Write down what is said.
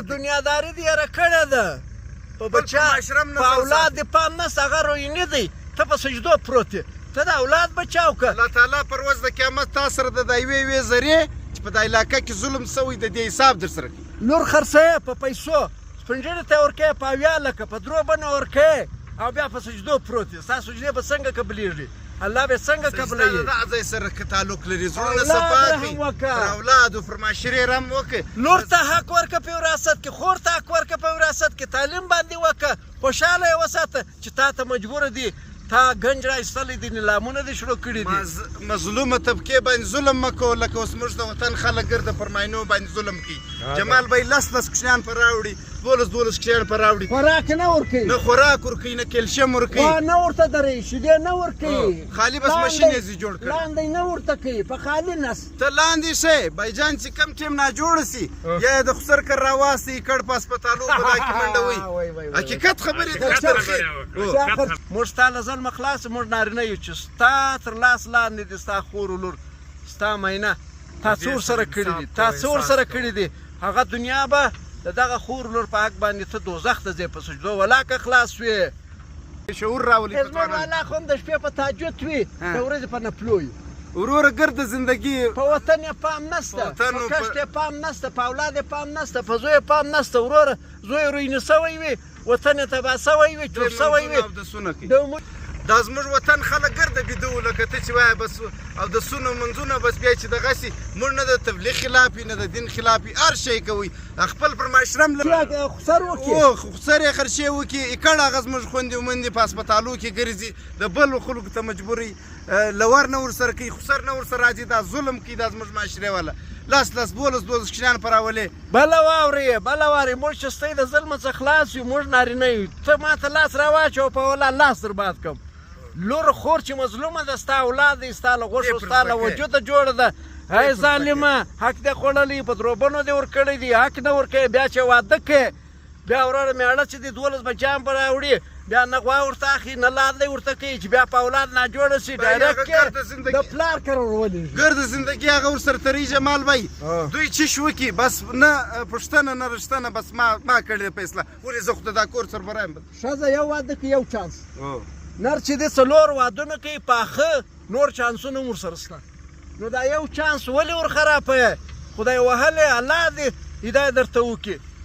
دنیاداري دې یاره کړې ده په بچا په اولاد دې پام نسته هغه روینې دی ته په سجدو پروت یې ته د اولاد بچاو که الله تعالی پر ورځ د قیامت تا سره د یوې ذرې چې په دا علاقه کې ظلم سوی د دې حساب در سره کوي لور خرڅوې په پیسو سپین ږیري ته یې ورکوې په اویا لکه په درو بنه ورکوې او بیا په سجدو پروت یې ستا سجدې به څنګه قبلېږي الله به څنګه قبلوي د ځای سره که تعلق لري زړونه صفا کړي پر اولادو پر معاشرې رحم وکړي لور ته حق ورکړه په وراثت کې خور ته حق ورکړه په وراثت کې تعلیم باندې وکړه خوشحاله یې وساته چې تا ته مجبوره دي تا گنج را ایستلی دي نظامونه دې شروع کړي دي مظلومه طبقې باندې ظلم مه کوه لکه اوس موږ د وطن خلک ګرده پر ماینو باندې ظلم کوي جمال به یې لس کوچنیان پر راوړي 12 کوچنیان پر راوړي خوراک نه ورکوي نه خوراک ورکوي نه کیلشیم ورکوي نه ورته درې شیدې نه ورکوي خالي بس ماشین یې جوړ کړ لاندې نه ورته کوي په خالي نس ته لاندې شئ بایجان چې کم ټیم ناجوړه سي یا د خسر کر راواسي کړ په هسپتالو په دا کې منډه وي حقیقت خبرې دي موږ ستا له ظلمه خلاص موږ نارینه یو چې ستا تر لاس لاندې دي ستا خور لور ستا میینه تا څه ورسره کړي دي تا څه ورسره کړي دي هغه دنیا به د دغه خور لور په حق باندې ته دوزخ ته ځې په سجدو ولاکه خلاص وې شعور راولي زموږ والا خو هم د شپې په تهجد وي د ورځې په نفلو وي وروره ګرده زندګي په وطن یې پام نسته په کښت یې پام نسته په اولاد یې پام نسته په زوی یې پام نسته وروره زوی یې روینې سوی وي وطن یې تباه سوی وي چور سوی وي دا زموږ وطن خلک ګرده بیده وو لکه ته چې وایه بس اودسونه منځونه بس بیا چې دغسې موږ نه د تبلیغ خلاف نه د دین خلاف هر شی کوئ خپل پر معاشره هم خسر وکړي خسر یې خرشې وکړي اکړ هغه زموږ خویندې ومندې په هسپتالو کې ګرځي د بل خلکو ته مجبوري لور نه ورسره کوي خسر نه ورسره راځي دا ظلم کوي دا زموږ معاشرې والا لاس 12 کوچنیان پر راولې بله واورې بله واورې موږ چې ستۍ د ظلمه څخه خلاص یو موږ نارینه یو ته ما ته لاس راواچوه په ولا لاس در باد کړم لور خور چې مظلومه ده ستا اولاد دی ستا له غوښو ستا له وجوده جوړه ده ای ظالمه حق دې خوړلی په دروبنو دې ورکړی دی حق نه ورکوې بیا چې واده کوې بیا وروره میړه چې دی 12 بچیان به راوړي بیا نه غوا ورته اخلي نه لاد دی ورته کوي چې بیا په اولاد ناجوړه سي ډایرکټ کې د پلار کره ورولېږي ګرده زندګي هغه ورسره تري جمال بی دوی چیش وکړي بس نه پوښتنه نه رښتنه بس ما کړې فیصله ولې زه خو د دا کور سره به رایم ښځه یو واده کوي یو چانس نر چې دې څلور وادونه کوي پاخه نور چانسونه هم ورسره شته نو دا یو چانس ولې ور خرابوې خدای وهلی الله دې هدایت درته وکړي